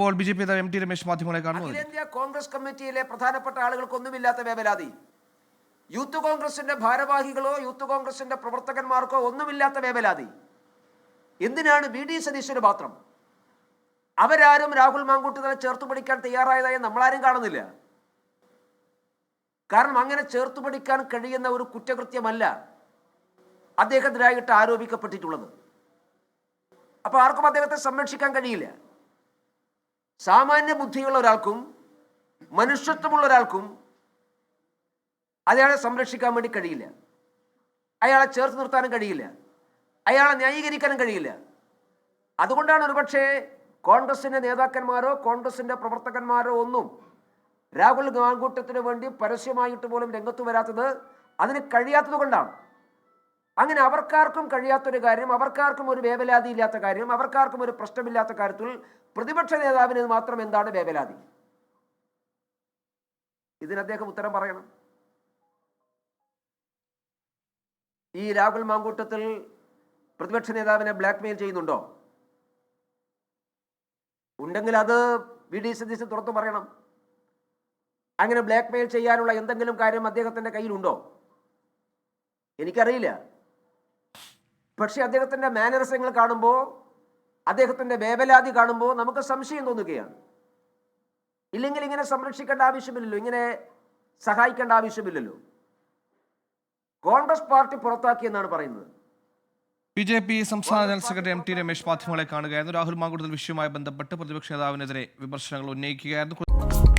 ഇപ്പോൾ B J P നേതാവ് M T Ramesh മാധ്യമങ്ങളെ കാണുന്നു. അഖിലേന്ത്യാ കോൺഗ്രസ് കമ്മിറ്റിയിലെ പ്രധാനപ്പെട്ട ആളുകൾക്കൊന്നുമില്ലാത്ത വേവലാതി, യൂത്ത് കോൺഗ്രസിന്റെ ഭാരവാഹികളോ യൂത്ത് കോൺഗ്രസിന്റെ പ്രവർത്തകന്മാർക്കോ ഒന്നുമില്ലാത്ത വേവലാതി എന്തിനാണ് വി ഡി സതീശന് മാത്രം? അവരാരും രാഹുൽ മാങ്കൂട്ടത്തിനെ ചേർത്ത് പിടിക്കാൻ തയ്യാറായതായി നമ്മളാരും കാണുന്നില്ല. കാരണം അങ്ങനെ ചേർത്ത് പിടിക്കാൻ കഴിയുന്ന ഒരു കുറ്റകൃത്യമല്ല അദ്ദേഹത്തിനായിട്ട് ആരോപിക്കപ്പെട്ടിട്ടുള്ളത്. അപ്പൊ ആർക്കും അദ്ദേഹത്തെ സംരക്ഷിക്കാൻ കഴിയില്ല. സാമാന്യ ബുദ്ധിയുള്ള ഒരാൾക്കും മനുഷ്യത്വമുള്ള ഒരാൾക്കും അയാളെ സംരക്ഷിക്കാൻ വേണ്ടി കഴിയില്ല. അയാളെ ചേർത്ത് നിർത്താനും കഴിയില്ല. അയാളെ ന്യായീകരിക്കാനും കഴിയില്ല. അതുകൊണ്ടാണ് ഒരുപക്ഷെ കോൺഗ്രസിന്റെ നേതാക്കന്മാരോ കോൺഗ്രസിന്റെ പ്രവർത്തകന്മാരോ ഒന്നും രാഹുൽ മാങ്കൂട്ടത്തിന് വേണ്ടി പരസ്യമായിട്ട് പോലും രംഗത്ത് വരാത്തത്. അതിന് കഴിയാത്തത് കൊണ്ടാണ്. അങ്ങനെ അവർക്കാർക്കും കഴിയാത്തൊരു കാര്യം, അവർക്കാർക്കും ഒരു വേവലാതി ഇല്ലാത്ത കാര്യം, അവർക്കാർക്കും ഒരു പ്രശ്നമില്ലാത്ത കാര്യത്തിൽ പ്രതിപക്ഷ നേതാവിന് മാത്രം എന്താണ് വേവലാതി? ഇതിന് അദ്ദേഹം ഉത്തരം പറയണം. ഈ രാഹുൽ മാങ്കൂട്ടത്തിൽ പ്രതിപക്ഷ നേതാവിനെ ബ്ലാക്ക് മെയിൽ ചെയ്യുന്നുണ്ടോ? ഉണ്ടെങ്കിൽ അത് വി ഡി സതീശൻ തുറന്നു പറയണം. അങ്ങനെ ബ്ലാക്ക് മെയിൽ ചെയ്യാനുള്ള എന്തെങ്കിലും കാര്യം അദ്ദേഹത്തിന്റെ കയ്യിലുണ്ടോ? എനിക്കറിയില്ല. പക്ഷെ അദ്ദേഹത്തിന്റെ മാനറിസങ്ങൾ കാണുമ്പോൾ, അദ്ദേഹത്തിന്റെ വേവലാതി കാണുമ്പോൾ നമുക്ക് സംശയം തോന്നുകയാണ്. ഇല്ലെങ്കിൽ ഇങ്ങനെ സംരക്ഷിക്കേണ്ട ആവശ്യമില്ലല്ലോ, ഇങ്ങനെ സഹായിക്കേണ്ട ആവശ്യമില്ലല്ലോ. കോൺഗ്രസ് പാർട്ടി പുറത്താക്കിയെന്നാണ് പറയുന്നത്. ബി ജെ പി സംസ്ഥാന general secretary M T Ramesh മാധ്യമങ്ങളെ കാണുകയായിരുന്നു. രാഹുൽ മാങ്കൂട്ടത്തിൽ വിഷയവുമായി ബന്ധപ്പെട്ട് പ്രതിപക്ഷ നേതാവിനെതിരെ വിമർശനങ്ങൾ ഉന്നയിക്കുകയായിരുന്നു.